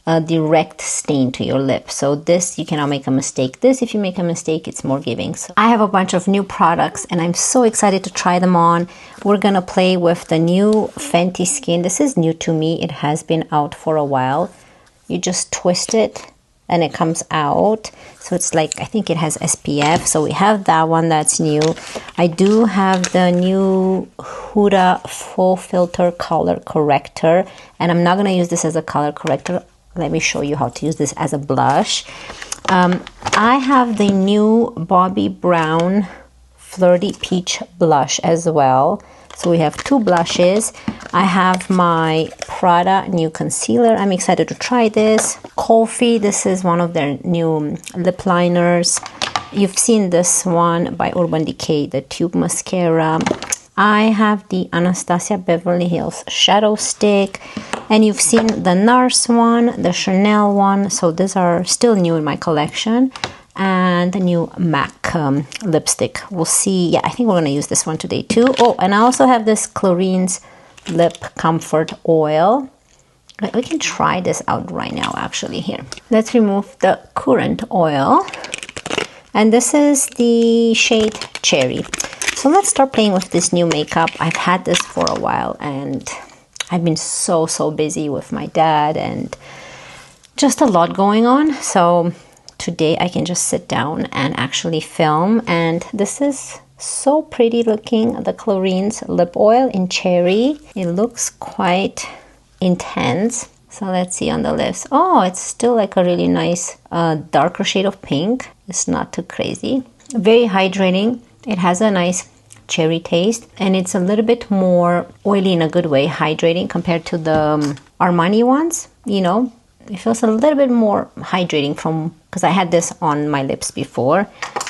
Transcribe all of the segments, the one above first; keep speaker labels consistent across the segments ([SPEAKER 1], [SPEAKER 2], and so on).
[SPEAKER 1] a direct stain to your lip. So this, you cannot make a mistake. This, if you make a mistake, it's more giving. So I have a bunch of new products and I'm so excited to try them on. We're gonna play with the new Fenty Skin. This is new to me. It has been out for a while. You just twist it and it comes out. So it's like, I think it has SPF. So we have that one that's new. I do have the new Huda Full Filter Color Corrector. And I'm not gonna use this as a color corrector. Let me show you how to use this as a blush. I have the new Bobbi Brown Flirty Peach Blush as well. So we have two blushes. I have my Prada new concealer. I'm excited to try this. Coffee, this is one of their new lip liners. You've seen this one by Urban Decay, the tube mascara. I have the Anastasia Beverly Hills Shadow Stick. And you've seen the NARS one, the Chanel one. So these are still new in my collection. And the new MAC lipstick. We'll see. Yeah, I think we're going to use this one today too. Oh, and I also have this Clarins Lip Comfort Oil. We can try this out right now, actually. Here, let's remove the current oil. And this is the shade Cherry. So let's start playing with this new makeup. I've had this for a while and I've been so busy with my dad and just a lot going on. So today I can just sit down and actually film. And this is so pretty looking, the Clarins lip oil in Cherry. It looks quite intense. So let's see on the lips. Oh, it's still like a really nice darker shade of pink. It's not too crazy. Very hydrating. It has a nice cherry taste and it's a little bit more oily in a good way, hydrating compared to the Armani ones. You know, it feels a little bit more hydrating from, because I had this on my lips before,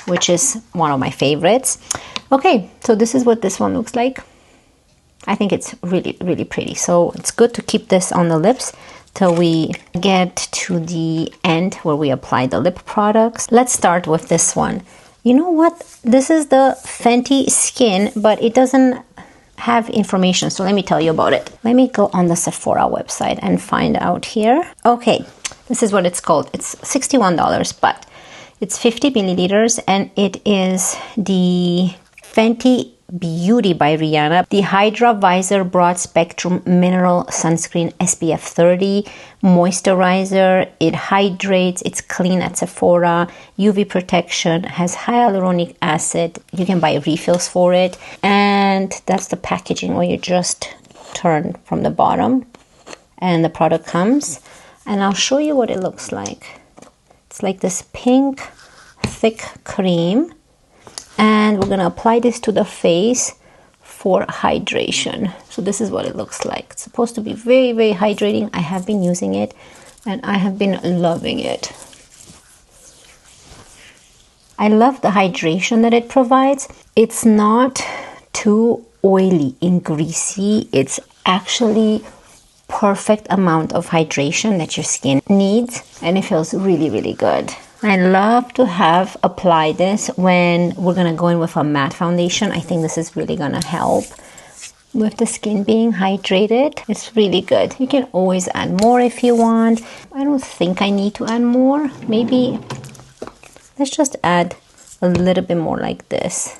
[SPEAKER 1] which is one of my favorites. Okay, so this is what this one looks like. I think it's really pretty. So it's good to keep this on the lips till we get to the end where we apply the lip products. Let's start with this one. You know what? This is the Fenty Skin, but it doesn't have information. So let me tell you about it. Let me go on the Sephora website and find out here. Okay, this is what it's called. It's $61, but it's 50 milliliters and it is the Fenty Beauty by Rihanna, the Hydra Visor Broad Spectrum Mineral Sunscreen SPF 30 moisturizer. It hydrates, it's clean at Sephora, UV protection, has hyaluronic acid. You can buy refills for it. And that's the packaging where you just turn from the bottom and the product comes. And I'll show you what it looks like. It's like this pink, thick cream. And we're going to apply this to the face for hydration. So this is what it looks like. It's supposed to be very hydrating. I have been using it and I have been loving it. I love the hydration that it provides. It's not too oily and greasy. It's actually perfect amount of hydration that your skin needs and it feels really good. I love to have applied this when we're going to go in with a matte foundation. I think this is really going to help with the skin being hydrated. It's really good. You can always add more if you want. I don't think I need to add more. Maybe let's just add a little bit more like this.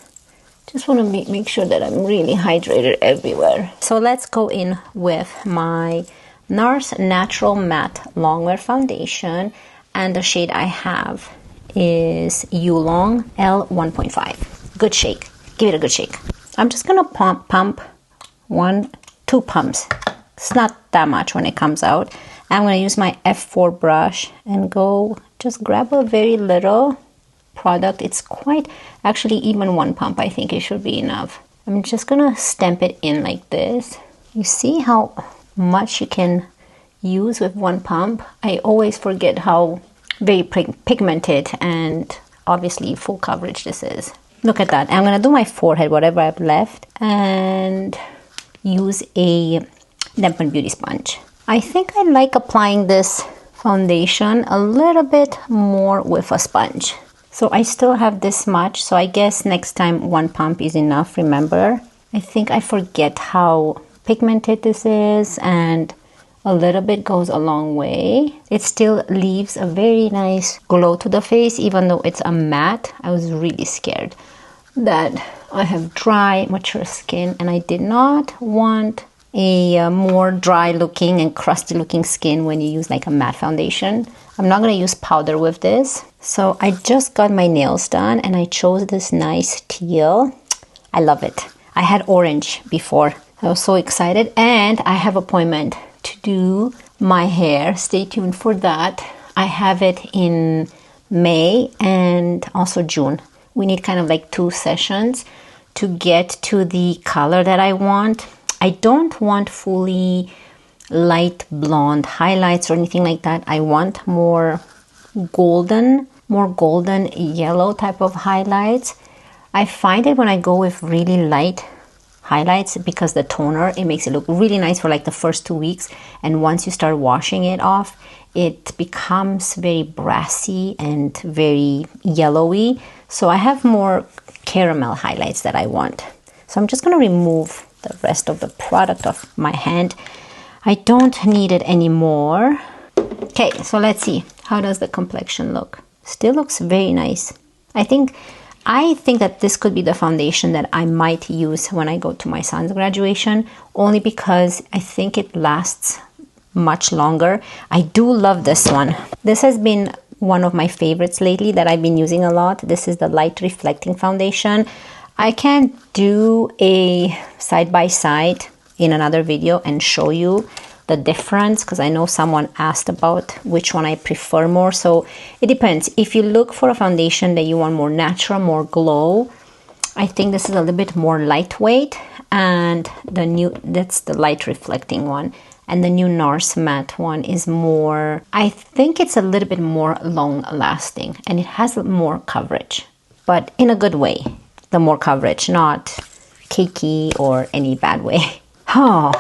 [SPEAKER 1] Just want to make sure that I'm really hydrated everywhere. So let's go in with my NARS Natural Matte Longwear Foundation. And the shade I have is Yulong L1.5. Good shake. Give it a good shake. I'm just going to pump 2 pumps. It's not that much when it comes out. I'm going to use my F4 brush and go just grab a very little product. It's quite, actually even 1 pump I think it should be enough. I'm just going to stamp it in like this. You see how much you can use with 1 pump. I always forget how very pigmented and obviously full coverage this is. Look at that. I'm gonna do my forehead, whatever I've left, and use a dampened beauty sponge. I think I like applying this foundation a little bit more with a sponge. So I still have this much, so I guess next time 1 pump is enough. Remember, I think I forget how pigmented this is and A little bit goes a long way. It still leaves a very nice glow to the face, even though it's a matte. I was really scared that I have dry, mature skin, and I did not want a more dry looking and crusty looking skin when you use like a matte foundation. I'm not going to use powder with this. So I just got my nails done and I chose this nice teal. I love it. I had orange before. I was so excited, and I have an appointment to do my hair. Stay tuned for that. I have it in May and also June. We need kind of like 2 sessions to get to the color that I want. I don't want fully light blonde highlights or anything like that. I want more golden yellow type of highlights. I find it when I go with really light highlights, because the toner, it makes it look really nice for like the first 2 weeks, and once you start washing it off, it becomes very brassy and very yellowy. So I have more caramel highlights that I want. So I'm just going to remove the rest of the product off my hand. I don't need it anymore. Okay, so let's see. How does the complexion look? Still looks very nice. I think that this could be the foundation that I might use when I go to my son's graduation, only because I think it lasts much longer. I do love this one. This has been one of my favorites lately that I've been using a lot. This is the Light Reflecting Foundation. I can do a side-by-side in another video and show you the difference, because I know someone asked about which one I prefer more. So it depends. If you look for a foundation that you want more natural, more glow, I think this is a little bit more lightweight, and that's the Light Reflecting one. And the new NARS matte one is more, I think it's a little bit more long lasting, and it has more coverage, but in a good way. The more coverage, not cakey or any bad way. Oh,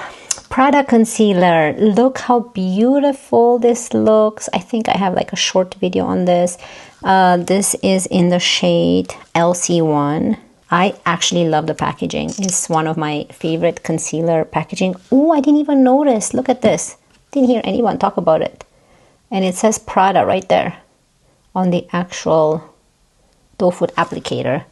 [SPEAKER 1] Prada concealer. Look how beautiful this looks. I think I have like a short video on this. This is in the shade LC1. I actually love the packaging. It's one of my favorite concealer packaging. Oh, I didn't even notice. Look at this. Didn't hear anyone talk about it. And it says Prada right there on the actual doe foot applicator.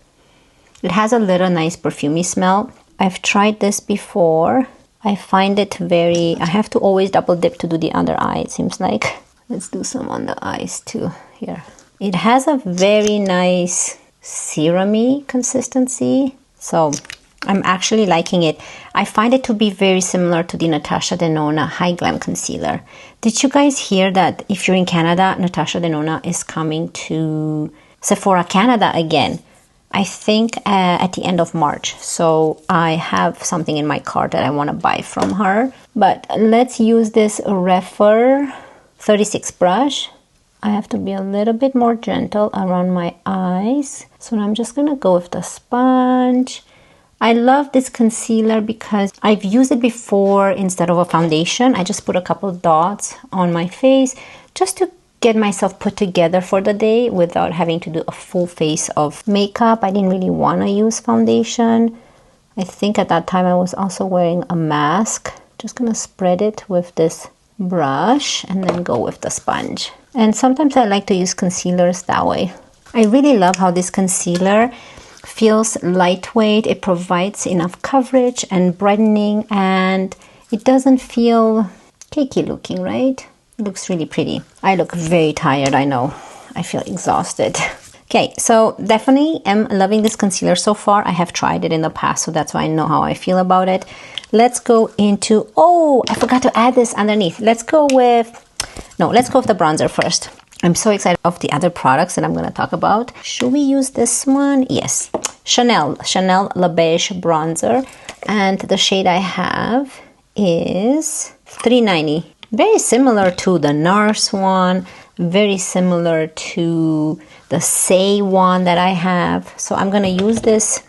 [SPEAKER 1] It has a little nice perfumey smell. I've tried this before. I find it very, I have to always double dip to do the other eye, it seems like. Let's do some on the eyes too here. It has a very nice serum-y consistency. So I'm actually liking it. I find it to be very similar to the Natasha Denona High Glam Concealer. Did you guys hear that if you're in Canada, Natasha Denona is coming to Sephora Canada again? I think at the end of March. So I have something in my cart that I want to buy from her. But let's use this Refer 36 brush. I have to be a little bit more gentle around my eyes. So I'm just going to go with the sponge. I love this concealer because I've used it before instead of a foundation. I just put a couple dots on my face just to get myself put together for the day without having to do a full face of makeup. I didn't really want to use foundation. I think at that time I was also wearing a mask. Just gonna spread it with this brush and then go with the sponge. And sometimes I like to use concealers that way. I really love how this concealer feels lightweight. It provides enough coverage and brightening, and it doesn't feel cakey looking, right? It looks really pretty. I look very tired, I know. I feel exhausted. Okay, so definitely am loving this concealer so far. I have tried it in the past, so that's why I know how I feel about it. Let's go into, oh, I forgot to add this underneath. Let's go with the bronzer first. I'm so excited of the other products that I'm going to talk about. Should we use this one? Yes. Chanel La Beige bronzer. And the shade I have is 390. Very similar to the NARS one, very similar to the Say one that I have. So I'm going to use this.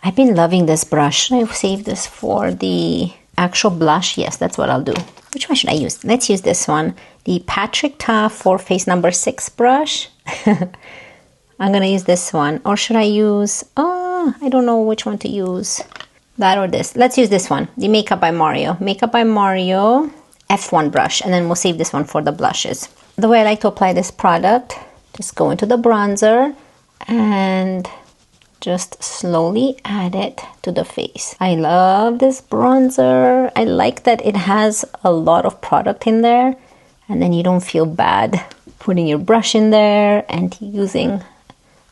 [SPEAKER 1] I've been loving this brush. Should I save this for the actual blush? Yes, that's what I'll do. Which one should I use? Let's use this one. The Patrick Ta for face number 6 brush. I'm going to use this one. Or should I use, I don't know which one to use. That or this. Let's use this one. The Makeup by Mario. Makeup by Mario F1 brush, and then we'll save this one for the blushes. The way I like to apply this product, just go into the bronzer and just slowly add it to the face. I love this bronzer. I like that it has a lot of product in there, and then you don't feel bad putting your brush in there and using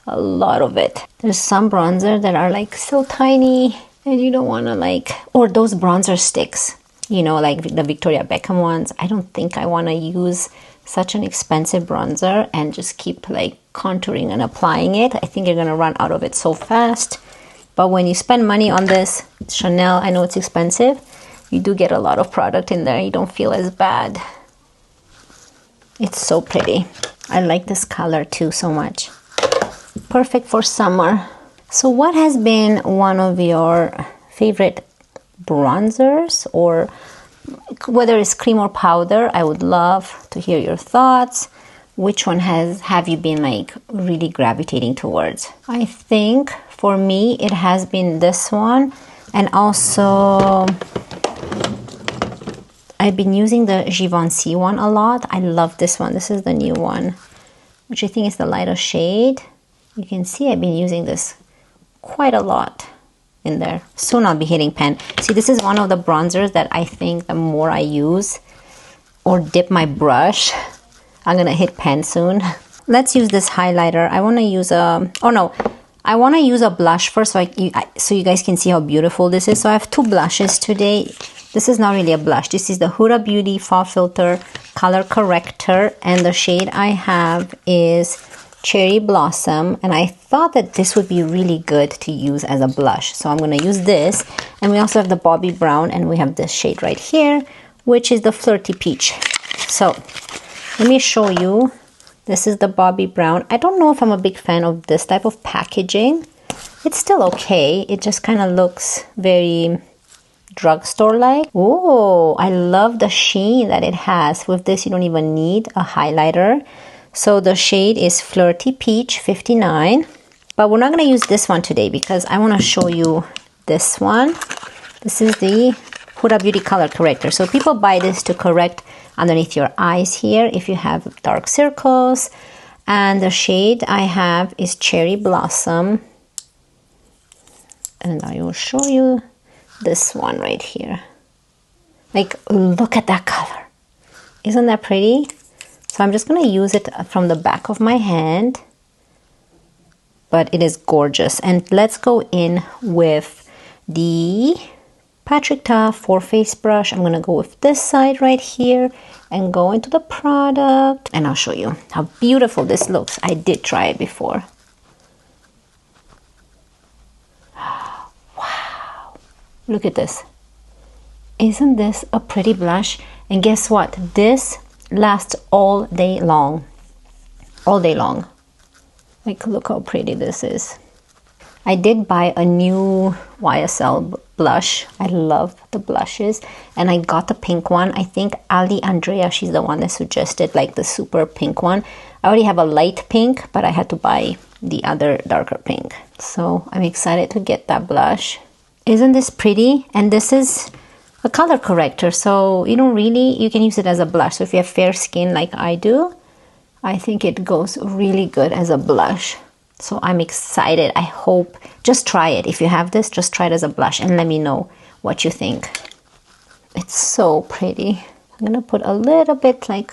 [SPEAKER 1] a lot of it. There's some bronzer that are like so tiny and you don't want to like, or those bronzer sticks, you know, like the Victoria Beckham ones. I don't think I want to use such an expensive bronzer and just keep like contouring and applying it. I think you're gonna run out of it so fast. But when you spend money on this, Chanel, I know it's expensive, you do get a lot of product in there. You don't feel as bad. It's so pretty. I like this color too so much. Perfect for summer. So what has been one of your favorite bronzers, or whether it's cream or powder? I would love to hear your thoughts. Which one have you been like really gravitating towards? I think for me it has been this one, and also I've been using the Givenchy one a lot. I love this one. This is the new one, which I think is the lighter shade. You can see I've been using this quite a lot in there. Soon I'll be hitting pan. See, this is one of the bronzers that I think the more I use or dip my brush, I'm gonna hit pan soon. Let's use this highlighter. I want to use a, oh no, I want to use a blush first so you guys can see how beautiful this is. So I have two blushes today. This is not really a blush. This is the Huda Beauty Fall Filter Color Corrector, and the shade I have is Cherry Blossom, and I thought that this would be really good to use as a blush. So I'm going to use this, and we also have the Bobbi Brown, and we have this shade right here, which is the Flirty Peach. So let me show you. This is the Bobbi Brown. I don't know if I'm a big fan of this type of packaging. It's still okay. It just kind of looks very drugstore-like. Oh, I love the sheen that it has. With this, you don't even need a highlighter. So the shade is Flirty Peach 59. But we're not going to use this one today because I want to show you this one. This is the Huda Beauty Color Corrector. So people buy this to correct underneath your eyes here if you have dark circles. And the shade I have is Cherry Blossom. And I will show you this one right here. Like, look at that color. Isn't that pretty? So I'm just going to use it from the back of my hand. But it is gorgeous. And let's go in with the Patrick Ta 4-Face brush. I'm going to go with this side right here and go into the product. And I'll show you how beautiful this looks. I did try it before. Wow. Look at this. Isn't this a pretty blush? And guess what? This lasts all day long. All day long. Like, look how pretty this is. I did buy a new YSL blush. I love the blushes. And I got the pink one. I think Ali Andrea, she's the one that suggested like the super pink one. I already have a light pink, but I had to buy the other darker pink. So I'm excited to get that blush. Isn't this pretty? And this is a color corrector. So you can use it as a blush. So if you have fair skin like I do, I think it goes really good as a blush. So I'm excited. I hope, just try it. If you have this, just try it as a blush and let me know what you think. It's so pretty. I'm gonna put a little bit like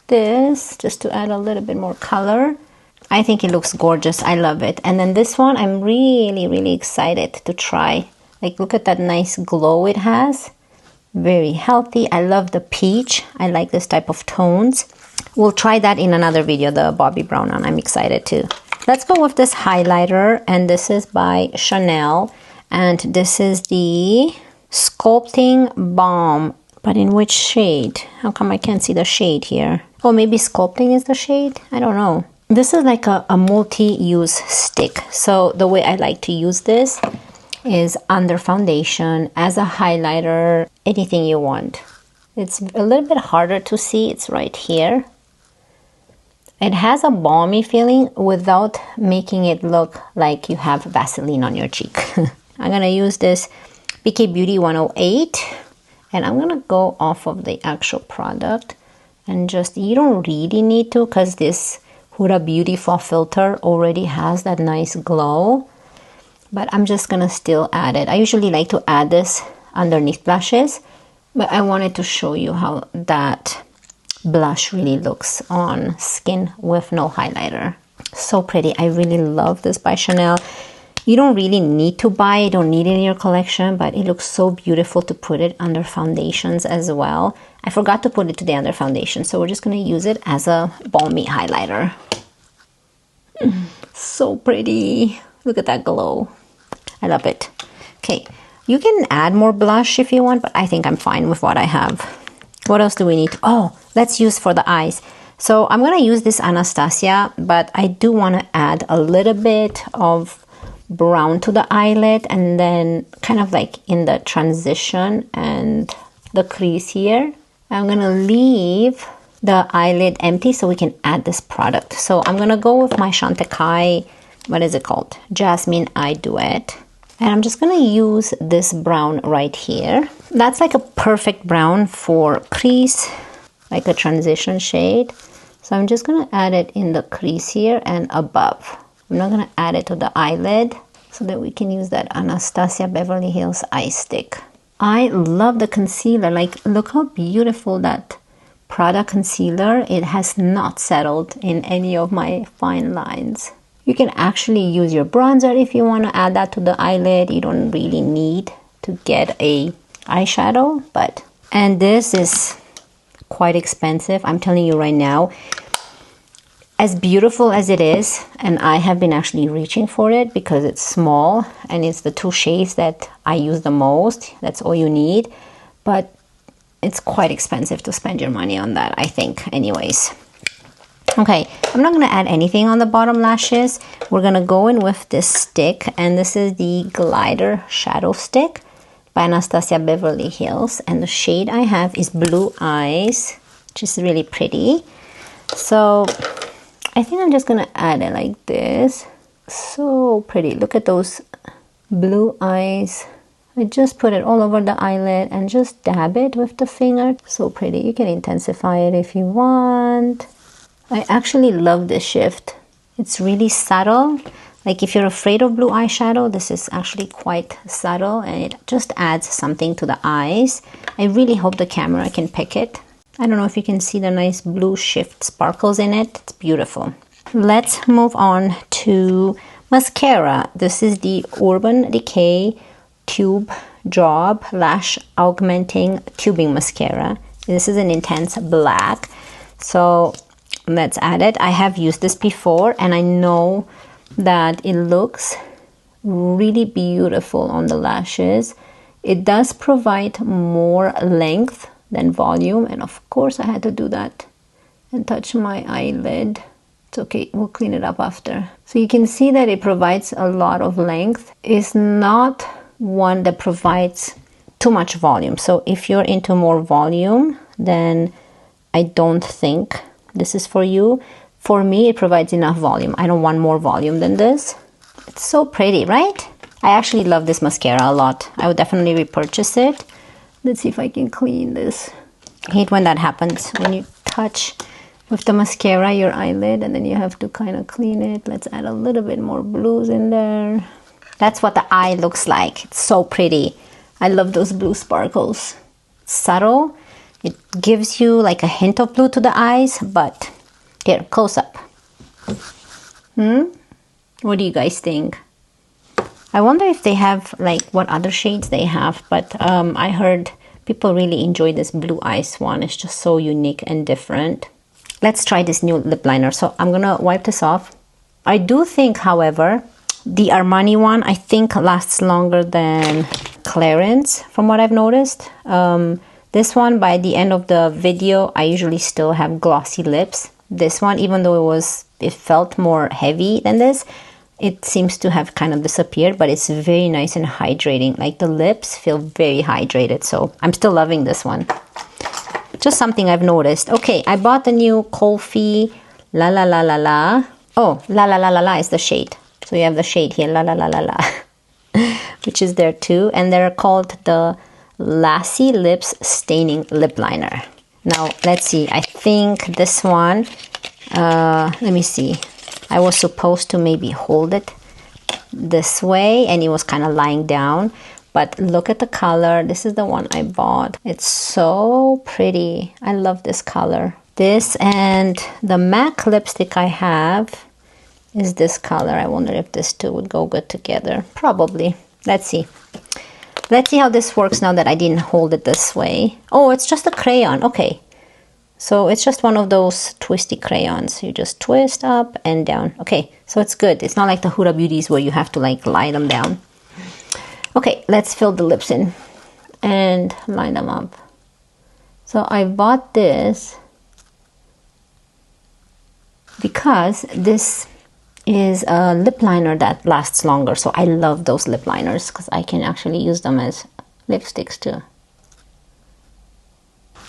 [SPEAKER 1] this, just to add a little bit more color. I think it looks gorgeous. I love it. And then this one, I'm really, really excited to try. Like, look at that nice glow it has. Very healthy. I love the peach. I like this type of tones. We'll try that in another video, the Bobbi Brown one. I'm excited too. Let's go with this highlighter, and this is by Chanel, and this is the Sculpting Balm. But in which shade? How come I can't see the shade here? Oh, maybe Sculpting is the shade? I don't know. This is like a multi-use stick. So the way I like to use this is under foundation, as a highlighter, anything you want. It's a little bit harder to see. It's right here. It has a balmy feeling without making it look like you have Vaseline on your cheek. I'm going to use this BK Beauty 108. And I'm gonna go off of the actual product and just, you don't really need to, because this Huda Beauty Fall Filter already has that nice glow, but I'm just gonna still add it. I usually like to add this underneath blushes, but I wanted to show you how that blush really looks on skin with no highlighter. So pretty. I really love this by Chanel. You don't really need to buy it, don't need it in your collection, but it looks so beautiful to put it under foundations as well. I forgot to put it today under foundation, so we're just going to use it as a balmy highlighter. So pretty. Look at that glow. I love it. Okay, you can add more blush if you want, but I think I'm fine with what I have. What else do we need? Oh, let's use for the eyes. So I'm going to use this Anastasia, but I do want to add a little bit of brown to the eyelid, and then kind of like in the transition and the crease here. I'm going to leave the eyelid empty so we can add this product. So I'm going to go with my Chantecaille, what is it called? Jasmine Eye Duet. And I'm just going to use this brown right here. That's like a perfect brown for crease, like a transition shade. So I'm just going to add it in the crease here and above. I'm not going to add it to the eyelid so that we can use that Anastasia Beverly Hills Eye Stick. I love the concealer. Like, look how beautiful that Prada concealer. It has not settled in any of my fine lines. You can actually use your bronzer if you want to add that to the eyelid. You don't really need to get a eyeshadow, and this is quite expensive. I'm telling you right now, as beautiful as it is, and I have been actually reaching for it because it's small and it's the two shades that I use the most. That's all you need, but it's quite expensive to spend your money on that, I think, anyways. Okay, I'm not going to add anything on the bottom lashes. We're going to go in with this stick, and this is the Glider Shadow Stick by Anastasia Beverly Hills, and the shade I have is Blue Eyes, which is really pretty. So I think I'm just going to add it like this. So pretty. Look at those blue eyes. I just put it all over the eyelid and just dab it with the finger. So pretty. You can intensify it if you want. I actually love this shift. It's really subtle. Like, if you're afraid of blue eyeshadow, this is actually quite subtle, and it just adds something to the eyes. I really hope the camera can pick it. I don't know if you can see the nice blue shift sparkles in it. It's beautiful. Let's move on to mascara. This is the Urban Decay Tube Job Lash Augmenting Tubing Mascara. This is an intense black. So let's add it. I have used this before, and I know that it looks really beautiful on the lashes. It does provide more length than volume, and of course I had to do that and touch my eyelid. It's okay, we'll clean it up after. So you can see that it provides a lot of length. It's not one that provides too much volume. So if you're into more volume, then I don't think this is for you. For me, it provides enough volume. I don't want more volume than this. It's so pretty, right? I actually love this mascara a lot. I would definitely repurchase it. Let's see if I can clean this. I hate when that happens, when you touch with the mascara your eyelid and then you have to kind of clean it. Let's add a little bit more blues in there. That's what the eye looks like. It's so pretty. I love those blue sparkles. It's subtle. It gives you like a hint of blue to the eyes, but here, close up. What do you guys think? I wonder if they have, like, what other shades they have, but I heard people really enjoy this blue eyes one. It's just so unique and different. Let's try this new lip liner. So I'm gonna wipe this off. I do think, however, the Armani one, I think, lasts longer than Clarins, from what I've noticed. This one, by the end of the video, I usually still have glossy lips. This one, even though it felt more heavy than this, it seems to have kind of disappeared, but it's very nice and hydrating. Like, the lips feel very hydrated, so I'm still loving this one. Just something I've noticed. Okay, I bought the new Colfi La La La La La. Oh, La La La La La is the shade. So you have the shade here, La La La La La, which is there too. And they're called the Lassie Lips Staining Lip Liner. Now, let's see. I think this one, let me see. I was supposed to maybe hold it this way, and it was kind of lying down. But look at the color. This is the one I bought. It's so pretty. I love this color. This and the MAC lipstick I have is this color. I wonder if this two would go good together. Probably. Let's see. Let's see how this works now that I didn't hold it this way. Oh, it's just a crayon. Okay. So it's just one of those twisty crayons. You just twist up and down. Okay, so it's good. It's not like the Huda Beauties where you have to like lie them down. Okay, let's fill the lips in and line them up. So I bought this because this is a lip liner that lasts longer. So I love those lip liners because I can actually use them as lipsticks too.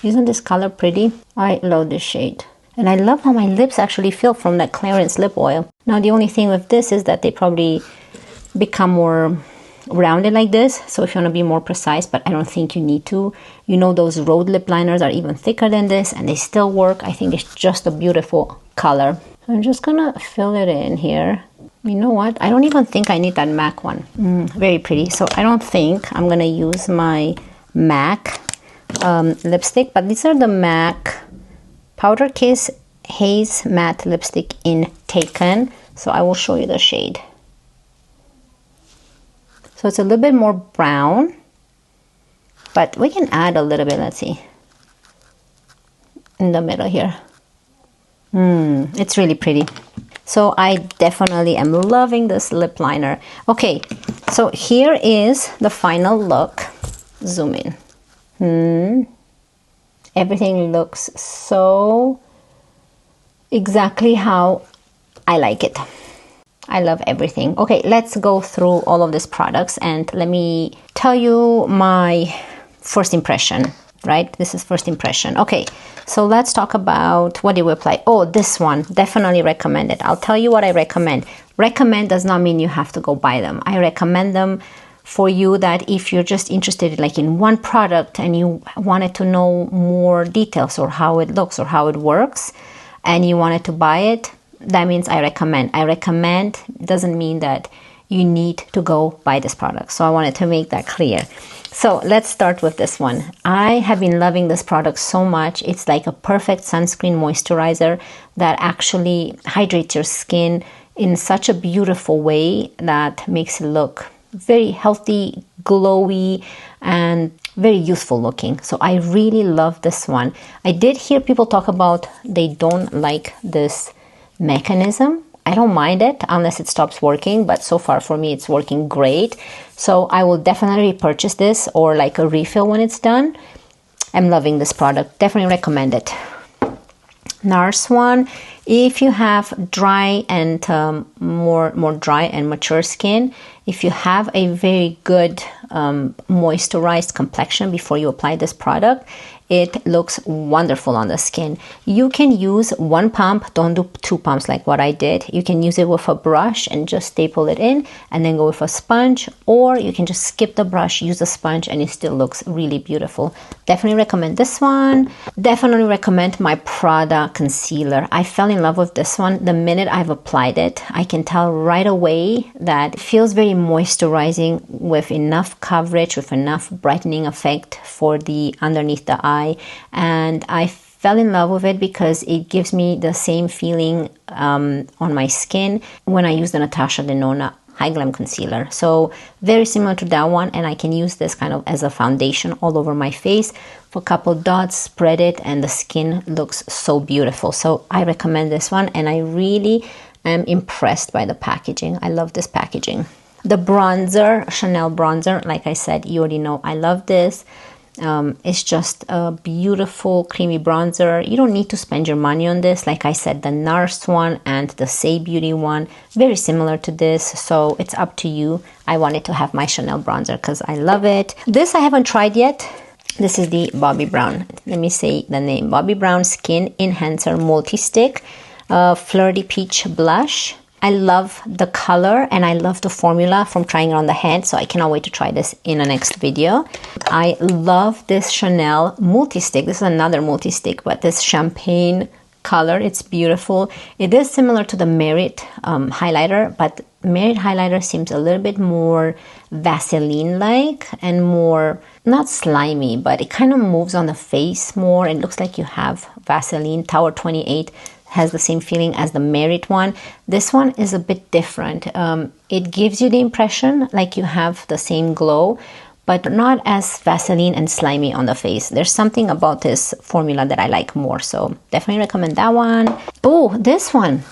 [SPEAKER 1] Isn't this color pretty? I love this shade. And I love how my lips actually feel from that Clarins lip oil. Now the only thing with this is that they probably become more rounded like this. So if you want to be more precise, but I don't think you need to. You know, those Rhode lip liners are even thicker than this and they still work. I think it's just a beautiful color. So I'm just gonna fill it in here. You know what? I don't even think I need that MAC one. Very pretty. So I don't think I'm gonna use my MAC lipstick, but these are the MAC Powder Kiss Haze Matte Lipstick in Taken. So I will show you the shade. So it's a little bit more brown, but we can add a little bit, let's see, in the middle here. It's really pretty. So I definitely am loving this lip liner. Okay, so here is the final look. Zoom in. Everything looks so exactly how I like it. I love everything. Okay, let's go through all of these products and let me tell you my first impression, right? This is first impression. Okay, so let's talk about what did we apply. Oh, this one, definitely recommend it. I'll tell you what I recommend. Recommend does not mean you have to go buy them. I recommend them for you that if you're just interested like in one product and you wanted to know more details or how it looks or how it works and you wanted to buy it, that means I recommend. I recommend doesn't mean that you need to go buy this product. So I wanted to make that clear. So let's start with this one. I have been loving this product so much. It's like a perfect sunscreen moisturizer that actually hydrates your skin in such a beautiful way that makes it look very healthy, glowy, and very youthful looking. So I really love this one. I did hear people talk about they don't like this mechanism. I don't mind it unless it stops working, but so far for me it's working great. So I will definitely purchase this or like a refill when it's done. I'm loving this product. Definitely recommend it. NARS one, if you have dry and more dry and mature skin, if you have a very good moisturized complexion before you apply this product, it looks wonderful on the skin. You can use one pump, don't do two pumps like what I did. You can use it with a brush and just staple it in and then go with a sponge, or you can just skip the brush, use a sponge, and it still looks really beautiful. Definitely recommend this one. Definitely recommend my Prada concealer. I fell in love with this one the minute I've applied it. I can tell right away that it feels very moisturizing with enough coverage, with enough brightening effect for the underneath the eye. And I fell in love with it because it gives me the same feeling on my skin when I use the Natasha Denona High Glam Concealer. So very similar to that one, and I can use this kind of as a foundation all over my face for a couple dots, spread it, and the skin looks so beautiful. So I recommend this one, and I really am impressed by the packaging. I love this packaging. The bronzer, Chanel bronzer, like I said, you already know I love this. It's just a beautiful creamy bronzer. You don't need to spend your money on this. Like I said, the NARS one and the Say Beauty one, very similar to this, so it's up to you. I wanted to have my Chanel bronzer because I love it. This I haven't tried yet. This is the Bobbi Brown. Let me say the name. Bobbi Brown Skin Enhancer Multi-Stick Flirty Peach Blush. I love the color and I love the formula from trying it on the hand, so I cannot wait to try this in the next video. I love this Chanel multi-stick. This is another multi-stick, but this champagne color, it's beautiful. It is similar to the Merit highlighter, but Merit highlighter seems a little bit more Vaseline-like and more, not slimy, but it kind of moves on the face more. It looks like you have Vaseline. Tower 28 has the same feeling as the Merit one. This one is a bit different. It gives you the impression like you have the same glow, but not as Vaseline and slimy on the face. There's something about this formula that I like more, so definitely recommend that one. Oh, this one.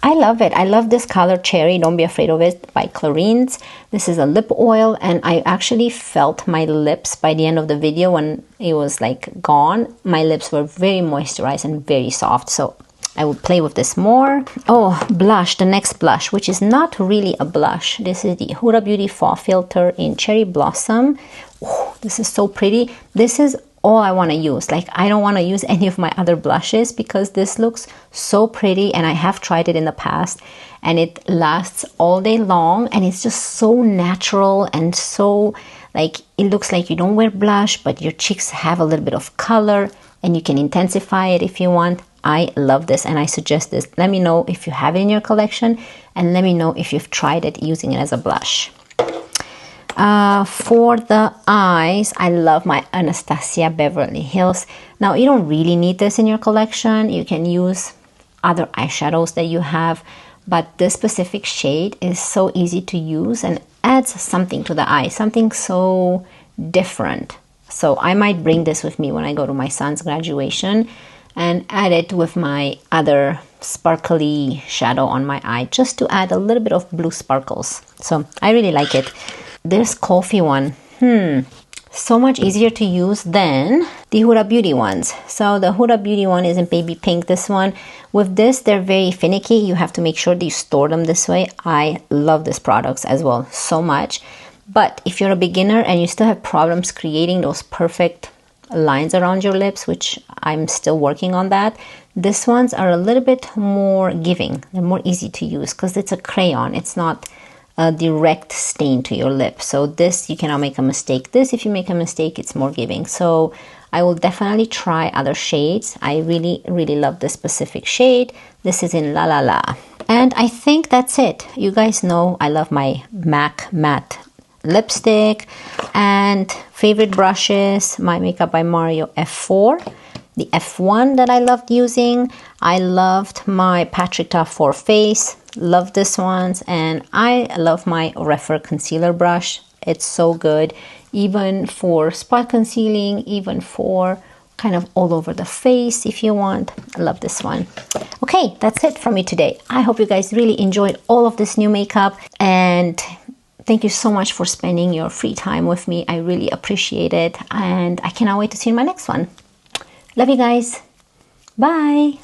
[SPEAKER 1] I love it. I love this color, Cherry, Don't Be Afraid of It by Clarins. This is a lip oil, and I actually felt my lips by the end of the video when it was like gone. My lips were very moisturized and very soft, so I will play with this more. Oh, blush, the next blush, which is not really a blush. This is the Huda Beauty Fall Filter in Cherry Blossom. Oh, this is so pretty. This is all I want to use. Like, I don't want to use any of my other blushes because this looks so pretty, and I have tried it in the past and it lasts all day long, and it's just so natural and so like, it looks like you don't wear blush, but your cheeks have a little bit of color and you can intensify it if you want. I love this and I suggest this. Let me know if you have it in your collection, and let me know if you've tried it using it as a blush. For the eyes, I love my Anastasia Beverly Hills. Now, you don't really need this in your collection. You can use other eyeshadows that you have, but this specific shade is so easy to use and adds something to the eye, something so different. So I might bring this with me when I go to my son's graduation and add it with my other sparkly shadow on my eye, just to add a little bit of blue sparkles. So I really like it. This coffee one, so much easier to use than the Huda Beauty ones. So the Huda Beauty one is in baby pink. This one, with this, they're very finicky. You have to make sure that you store them this way. I love these products as well so much. But if you're a beginner and you still have problems creating those perfect lines around your lips, which I'm still working on that, these ones are a little bit more giving. They're more easy to use because it's a crayon. It's not a direct stain to your lip. So this, you cannot make a mistake. This, if you make a mistake, it's more giving. So I will definitely try other shades. I really, really love this specific shade. This is in La La La. And I think that's it. You guys know I love my MAC matte lipstick, and favorite brushes, my Makeup by Mario F4, the F1 that I loved using. I loved my Patrick Ta 4 Face, love this ones, and I love my Refer concealer brush. It's so good, even for spot concealing, even for kind of all over the face if you want. I love this one. Okay, that's it from me today. I hope you guys really enjoyed all of this new makeup, and thank you so much for spending your free time with me. I really appreciate it, and I cannot wait to see you in my next one. Love you guys. Bye.